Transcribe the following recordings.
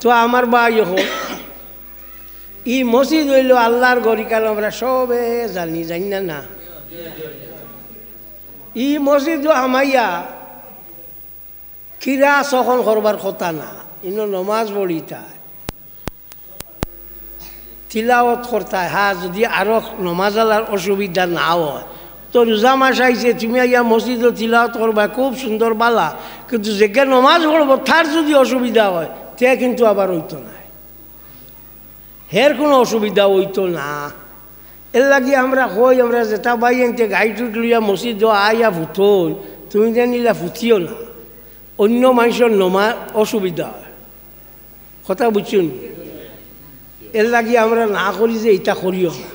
তো আমার ভাই হোক ই মসজিদ হইল আল্লাহর ঘর, কারণ আমরা সবে জানি না ই মসজিদ আমাইয়া কিরা সখন করবার কথা না, ইনো নমাজ পড়িতায় তিলাওয়াত করতায়। হ্যাঁ, যদি আরো নমাজ আলার অসুবিধা না হয় তো রোজা মাস আইছে, তুমি আইয়া মসজিদে তিলাওয়াত করবা, খুব সুন্দর বালা, কিন্তু যেকে নমাজ পড়বো তার যদি অসুবিধা হয় তে কিন্তু আবার হইতো না, হের কোনো অসুবিধা হইতো না। এর লাগে আমরা কই, আমরা যেটা বাই এনতে গাড়িটুট লইয়া মসজিদ আইয়া ফুটই, তুমি জানিলা ফুটিও না, অন্য মানুষের নমাজ অসুবিধা হয়, কথা বুঝছুন। এর লাগে আমরা না করি যে এটা করিও না।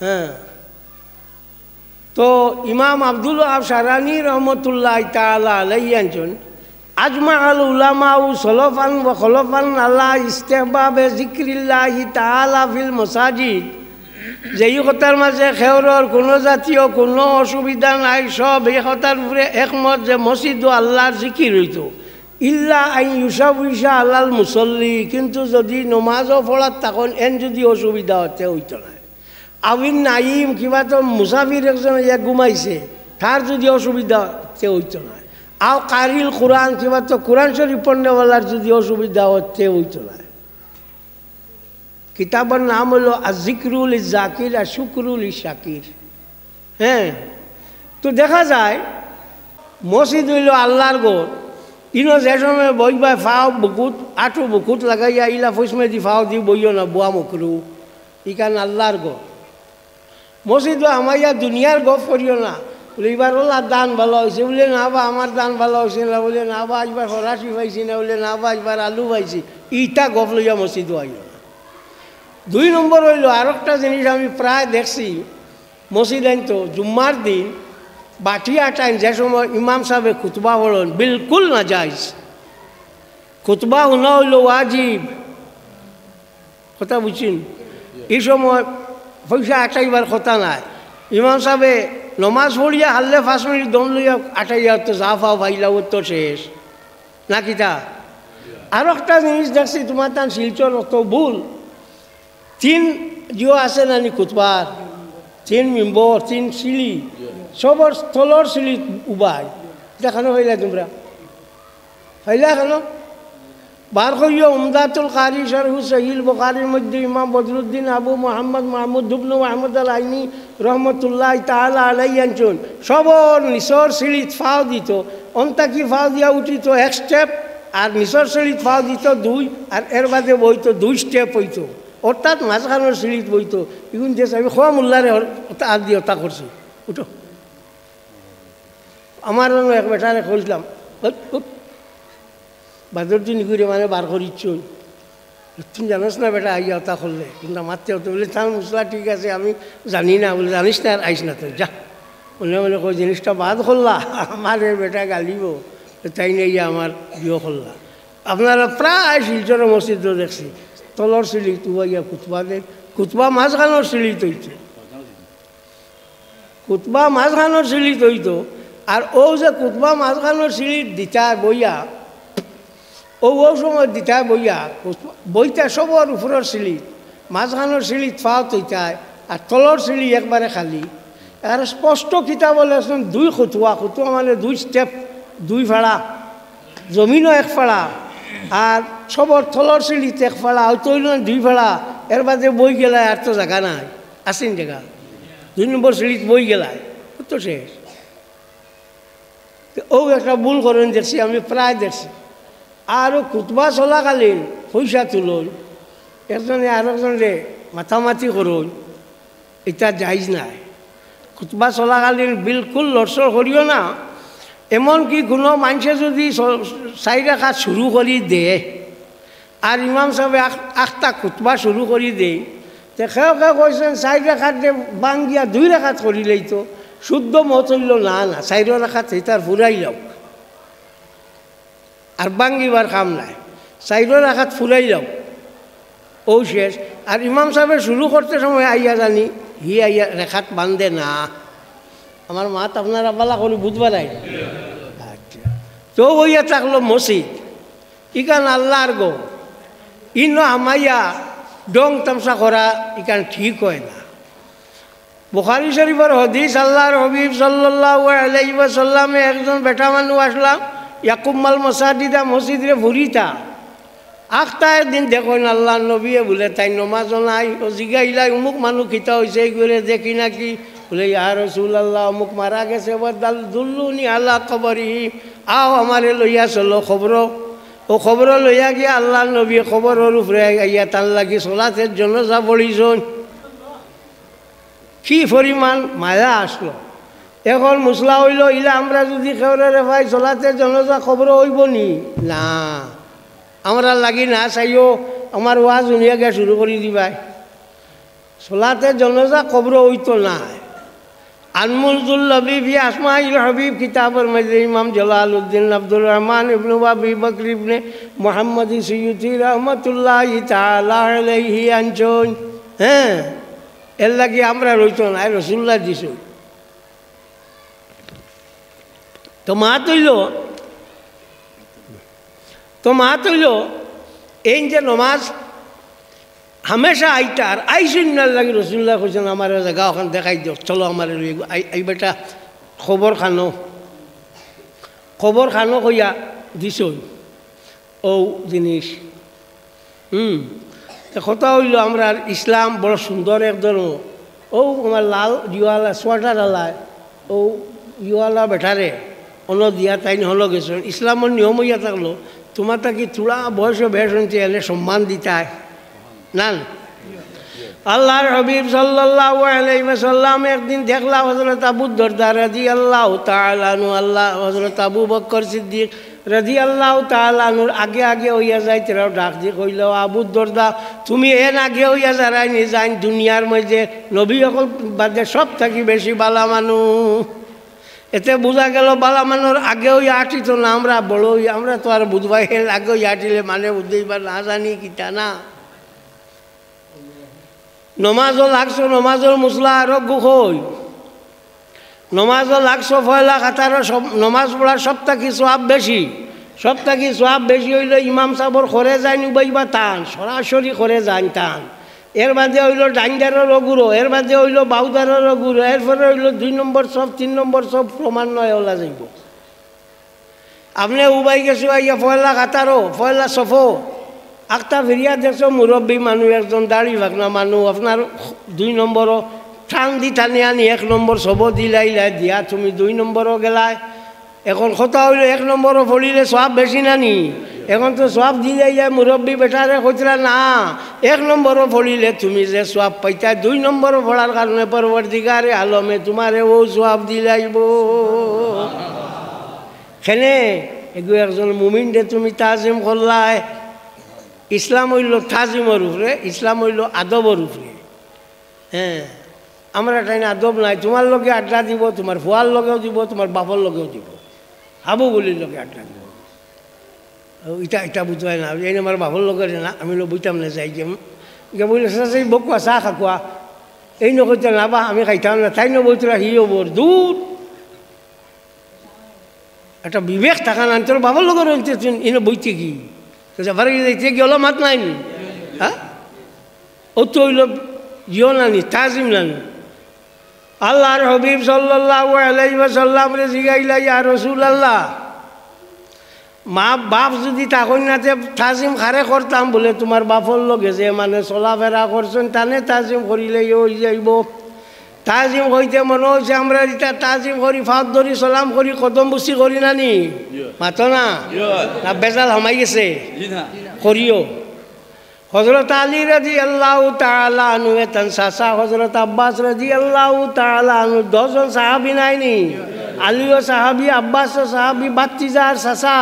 হ্যাঁ, তো ইমাম আব্দুল ওয়াহাব শারানি রহমতুল্লাহ তাআলা আলাইহি আনছেন, আজমা আল উলামা ও সলফান ওয়া খলফান আলা ইস্তিহবাবে যিকরিল্লাহি তাআলা ফিল মাসাজিদ, যেই কথার মাঝে খেওরর কোনো জাতীয় কোনো অসুবিধা নাই, সব এই কথার উপরে একমত যে মসজিদ ও আল্লাহর জিকির হইত, ইল্লা আই ইউসাউইসা আলাল মুসল্লি, কিন্তু যদি নমাজও পড়ার তখন এন যদি অসুবিধা হতে হইতো না। আবিন নাইম কিবা তো মুসাফির একজন ইয়া ঘুমাইছে, তার যদি অসুবিধা হতে হইতো না। আও কারিল কোরআন কিবা তো কোরআন শরীফ পড়নেওয়ালার যদি অসুবিধা হতে হইতো না। কিতাবের নাম হলো আজিকরুল জাকির আর শুকরুল শাকির। হ্যাঁ, তো দেখা যায় মসজিদ হইল আল্লাহর ঘর, ইনো যে সময় বইবা ফাও বুকুত আঁঠু বুকুত লাগাইয়া ইলা ফুসমে দি ফাও দি বইও না, বুয়া মকরু, ইকান আল্লাহর ঘর। মসজিদ আমাইয়া দুনিয়ার গপ করিও না, বলে এবার ওলার দান ভালো হয়েছে, বলে না বা আমার দান ভালো হয়েছে না, বলে না বা এবার ফরাসি পাইছি না, বলে না বা এবার আলু পাইছি, ইটা গপ লইয়া মসজিদ আইল না। 2 নম্বর হইল আর একটা জিনিস আমি প্রায় দেখছি, মসজিদ আনতো জুম্মার দিন বাটিয়া টাইম যে সময় ইমাম সাহেব খুতবা পড়েন, বিলকুল না যাইজ, খুতবা শোনা হইল ওয়াজিব, কথা বুঝছেন। এই সময় পয়সা আটাইবার কথা নাই, ইমাম সাহেবে নমাজ পড়িয়া হারলে 5 মিনিট দম লইয়া আটাইয়া তো যা ফাও ভাইলা তো শেষ নাকি তা। আর একটা জিনিস দেখছি তোমার তার শিলচর অত ভুল, 3 জিও আছে নানি খুতবার, 3 মেম্বর 3 সিঁড়ি, সবর স্থলর সিঁড়ি উবাই, দেখানো হইলা তোমরা হইলা কেন? বার করিও উমদাতুল কারি শরহু সহিহ বুখারীর মধ্যে ইমাম বদরুদ্দিন আবু মুহাম্মদ মাহমুদ ইবনে মাহমুদ আল আইনি রহমতুল্লাহ তাআলা আলাইহি আনছেন, সবর নিসর সিঁড়িত ফাও দিত, অন্তাকি ফাও দিয়া উঠিত 1 স্টেপ, আর নিসর সিঁড়িত ফাও দিত 2, আর এর বাদে বইতো 2 স্টেপ হইতো, অর্থাৎ মাঝখানোর সিঁড়িত বইতো। এখন যে আমি খোয়া মোল্লারে আর দিয়ে তা করছি, উঠো। আমার এক বেটারে কইলাম বাদরদিন ঘুরে মানে বার করিচ্ছ, তুমি জানোস না বেটা আইয়া তা করলে, কিন্তু মারতে হতো, বলে তার মশলা ঠিক আছে আমি জানি না, বলে জানিস না আর আইস না তো যা, বলে বলে কই জিনিসটা বাদ করলা, আমার বেটা গালিব, তাই নিয়ে আমার বিয়ে করলা। আপনারা প্রায় শিলচরের মসজিদও দেখছি তলর সিঁড়ি তুবাইয়া খুতবা দেখ, খুতবা মাঝখানোর সিঁড়ি তৈত, খুতবা মাঝখানোর সিঁড়ি তৈত, আর ও যে খুতবা মাঝখানোর সিঁড়ি দিতা বইয়া, ও সময় দিতা বইয়া বইটা সবর উপরের সিঁড়ি, মাঝখানোর সিঁড়ি ফাও তৈতায়, আর তলর সিঁড়ি একবারে খালি। আর স্পষ্ট কিতাব বলে 2 খুতুয়া, খুতুয়া মানে 2 স্টেপ, 2 ফাড়া, জমিনও 1 ফাড়া, আর সবর তলর সিঁড়িতে 1 ফাড়া, হয়তো হইল 2 ফাড়া, এর বাদে বই গেলায় আর তো জায়গা নাই, আসেন জায়গা 2 নম্বর সিঁড়িত বই গেলায় তো শেষ। ও একটা ভুল করেন দেখছি, আমি প্রায় দেখছি। আরও খুতবা চলাকালীন পয়সা তুলুন, একজনে আর একজনে মাথামাতি করুন, এটা যাইজ নাই। খুতবা চলাকালীন বিলকুল লড়চড় করিও না, এমনকি কোনো মানুষে যদি 4 রাকাত শুরু করি দে আর ইমাম সাহেব 8টা খুতবা শুরু করি দেয়, তো কেউ কইছেন 4 রাকাত বাঙ্গিয়া 2 রাকাত করিলেই তো শুদ্ধ মত হইল না, 4 রাকাত তার ফুরাই যাও, আর বাঙ্গিবার কাম নাই, 4 রাকাত ফুরাই যাও, ও শেষ। আর ইমাম সাহেবের শুরু করতে সময় আইয়া জানি হি আইয়া রেখাত বান্ধে না, আমার মাত আপনারা বালা করে বুঝবার আই। আচ্ছা, তো ওইয়া থাকলো মসজিদ, ইকান আল্লাহর গো, ইনো আমাইয়া ডং তামসা করা ইকান ঠিক হয় না। বুখারী শরীফের হাদিস, আল্লাহর হাবিব সাল্লাল্লাহু আলাইহি ওয়াসাল্লামে একজন বেটা মানুষ আসলাম ইয়াকুম্মাল মাসাজিদা, মসজিদে ভরিতা আখতা একদিন দেখুন আল্লাহ নবীয়ে বলে তাই নমাজ নাই, ও জিগাইলাই অমুক মানুষ খিতা হয়েছে এইগুলো দেখি নাকি, বলে ইয়া রাসূলুল্লাহ অমুক মারা গেছে, বদাল দুল্লুনি আলা কবরিহি, আও আমারে লইয়া চলো খবর। ও খবর লইয়া গিয়া আল্লাহ নবী খবরের উপরে ইয়া তার লাগি সলাতের জন্য যা পড়িছন। কি পরিমাণ মায়া আসলো। এখন মুসলা হইল ইলা আমরা যদি খেউরে ভাই চলাতে জনজা খবর হইব নি না, আমরা লাগি না চাইও আমার ওয়াজ শুনিয়াকে শুরু করে দিবাই, চলাতে জনজা খবর হইতো না। আনমুলজুল হবিব আসমাইল হবিব কিতাবের মধ্যে ইমাম জালালউদ্দিন আব্দুর রহমান ইবনে আবি বকর ইবনে মুহাম্মদ সুয়ুতি রহমাতুল্লাহি তাআলা আলাইহি আনছন। হ্যাঁ, এর লাগি আমরা রইতো না, রাসূলুল্লাহ দিছ। তো মা তৈল এই যে নমাজ হামেশা আইটার আইসিনার লাগে রাসূলুল্লাহ কইছেন আমার জায়গা ওখান দেখাই দিও, চলো আমার এই বেটা খবর খানো কইয়া দিছ ও জিনিস। কথা হইল আমরা ইসলাম বড় সুন্দর একদম। ও আমার লাল জিওয়ালা সোয়াটার আলায় ও ইওয়ালা বেটারে অন্য দিয়া তাই হল গেছেন। ইসলামের নিয়ম হইয়া থাকলো তোমার তাকে চূড়া বয়স বেশ হয়েছে এনে সম্মান দিতায় না। আল্লাহর হাবিব সাল্লাল্লাহু আলাইহি ওয়াসাল্লাম একদিন দেখলা হযরত আবু দরদা রাদিয়াল্লাহু তাআলা আনহু, আল্লাহ হযরত আবু বকর সিদ্দিক রাদিয়াল্লাহু তাআলা আনহুর আগে আগে হইয়া যাইতে ডাক দিয়ে কইল, আবু দরদা তুমি এন আগে হইয়া যারাই নি যাই দুনিয়ার মধ্যে নবী সকল বাদে সব থাকি বেশি বালা মানুষ। এতে বোঝা গেল বালা মানুষ আগে হইয়া আটিত না, আমরা বড় হইয়া আমরা তো আর বুধবাই আগে হইয়া আটিলে মানে বুঝতেইবার না জানি কিতা না। নমাজও লাগছো, নমাজর মুসলা আরো গুহই নমাজও লাগছো ফয়লা খাতারও সব নমাজ পড়ার সপ্তাহে সোয়াব বেশি। সপ্তাহে সোয়াব বেশি হইলে ইমাম সাহর করে যায় নিবাইবা টান, সরাসরি করে যান টান। এর বাদে হইল ডাইন্ডারেরও গুঁড়ো, এর বাদে হইল বাউদারেরও গুঁড়ো, এরপরে হইল 2 নম্বর সব 3 নম্বর সব ক্রমান্বয়ে ওলা যাইব। আপনি উবাই গেছো আইয়া ফয়লা খাতারও ফয়লা সফো আখতা ফিরিয়া দেখছো মুরব্বী মানুষ একজন দাড়ি ভাগনা মানুষ আপনার 2 নম্বরও টান দি টানি আনি 1 নম্বর সব দিলাইলাই দিয়া তুমি 2 নম্বরও গেলায়। এখন কথা হইল 1 নম্বরও ফলিলে সব বেশি নানি, এখন তো সব দিয়ে যায় মুরব্বী বেটারে কইতরা না 1 নম্বরও ফলিলে তুমি যে সব পাইতা 2 নম্বরও ফলার কারণে পরবর্তীকারে আলমে তোমারে ও সব দিলাইব। খেনে এগু একজন মুমিনরে তুমি তাজিম করলাই। ইসলাম হইল তাজিমের উপরে, ইসলাম হইল আদবের উপরে। হ্যাঁ, আমরা তাই না আদব নাই, তোমার লগে আড্ডা দিব, তোমার ফুয়ার লগেও দিব, তোমার বাপর লগেও দিব, হাবুগুলির লগে আড্ডা দিব। ইটা এটা বুঝতে হয় না, এই আমার বাপর লগে না আমি বুঝতাম না যাই যে বলে সেই বকুয়া চাহ খাকুয়া এই নকইতে না বা আমি খাইতাম না, তাই নবইতরা হিও বোর দূর একটা বিবেক থাকা না তোর বাবার লগে রইতে ইনো বইতে কি যাবার যাইতে কি হলো মাত নাই নি। হ্যাঁ, ও তো হইল জিও নানি তাজিম নানি। আল্লাহর হাবিব সাল্লাল্লাহু আলাইহি ওয়াসাল্লাম রে জিগাইলা, ইয়া রাসূলুল্লাহ মা বাপ যদি তখন নাতে তাজিম খারে করতাম বলে তোমার বাপর লগে যে মানে চলাফেরা করছেন টানে তাজিম করিলে হয়ে যাইব। তাজিম হইতে মনে হয়েছে আমরা এটা তাজিম করি ফাঁক ধরি সালাম করি কদম বুসি করি নানি মাতো না বেজাল হামাই গেছে করিও। হযরত আলী রাদিয়াল্লাহু তাআলা আনহু এতন চাচা, হযরত আব্বাস রাদিয়াল্লাহু তাআলা আনহু 10 জন সাহাবী নাইনি, আলীও সাহাবী আব্বাসও সাহাবী, বাতিজার চাচা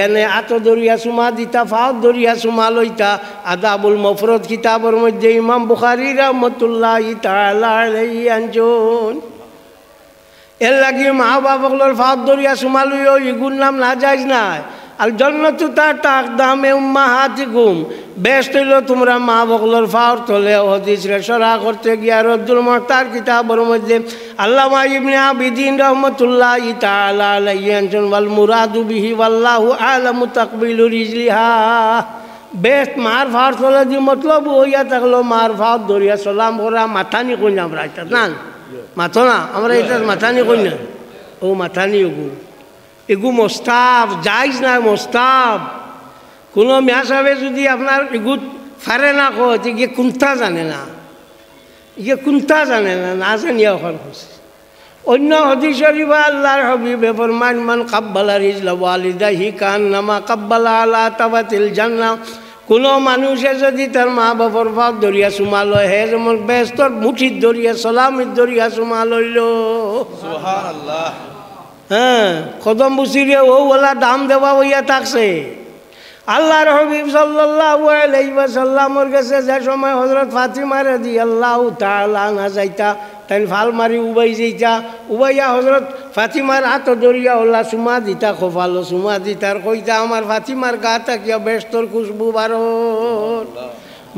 এনে আত দরিয়া সুমা দিতা ফাও দরিয়া সুমা লইতা। আদাবুল মুফরদ কিতাবের মধ্যে ইমাম বুখারী রাহমাতুল্লাহি তাআলা আলাইহি আনজন। এর লাগি মা বাবাগুলোর ফাও দরিয়া সুমা লইও ইগুর নাম না যাইজ নাই। আর জান্নাতু তাকদামে উম্মাহাতিকুম, বেস্ট হইল তোমরা মা বাবাগুলোর ফাওর তলে। হাদিস রে শরহ করতে গিয়া রদ্দুল মুহতার কিতাবের মধ্যে আল্লামা ইবনে আবিদিন রাহমাতুল্লাহি তাআলা আলাইহি আনজন ওয়াল মুরাদু বিহি ওয়াল্লাহু আলামু তাকবিলু রিজলিহা। বেস্ট মার ভার চলে দি মতলব হইয়া থাকলো মার ভাত দরিয়া চলাম করা মাথানি কইনা আমরা এটা না মাথো না আমরা এটা মাথানি কইনা ও মাথানি এগু মোস্তাব যাইজ না মোস্তাব কোনো মিয়া সাহেবে যদি আপনার এগুত ফারে না কয় গিয়ে কোনটা জানে না ইয়ে কোনটা জানে না না জানিয়া ওখান খুশি অন্য হাদিস শরীফে আল্লাহর হাবিবে ফরমান মান কাব্বালা রিজলা ওয়ালিদাহি কান্নামা কাব্বালা আলা তাবাতিল জান্নাহ কোনো মানুষে যদি তার মা বাবার পাও দরিয়া চুমা লয় হে যেমন বেস্তর মুঠির দরিয়া সলামির দরিয়া চুমা লইল সুবহানাল্লাহ হ্যাঁ কদম বুসিরে ও ওলা দাম দেওয়া হইয়া থাকছে আল্লাহর হাবিব সাল্লাল্লাহু আলাইহি ওয়াসাল্লামের কাছে যে সময় হযরত ফাতিমা রাদিয়াল্লাহু তাআলা আনহা যাইতা তাই ফাল মারি উবাই যাইতা উবাইয়া হযরত ফাতিমার হাত দরিয়া ওলা সুমা দিতা খোফালো সুমা দিতার কইতা আমার ফাতিমার গাটা কিয়া বেস্তর খুশবু বারো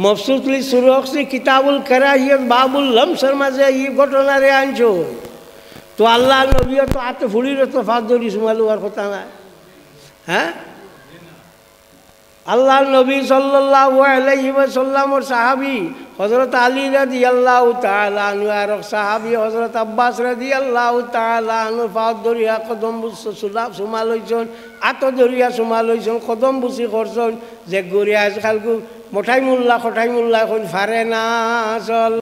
মফসুসলি সুরখসি কিতাবুল কারাহিয়াত বাবুল লমসের মাঝে এই ঘটনারে আনছো তো আল্লাহ নবীও তো হাতে ফুলির তো ফাঁক দরি সুমা লোয়ার কথা না হ্যাঁ আল্লাহ নবী সাল্লাল্লাহু আলাইহি ওয়াসাল্লামের সাহাবী হযরত আলী রাদিয়াল্লাহু তাআলা আনহু আর সাহাবী হযরত আব্বাস রাদিয়াল্লাহু তাআলা আনহু ফাঁক দরিয়া কদম বুস সুমা লইছন আত দরিয়া সুমা লইছন কদম বুসি করছন যে গড়িয়া আজকাল মোঠাই মোল্লা কোন ফারে না চল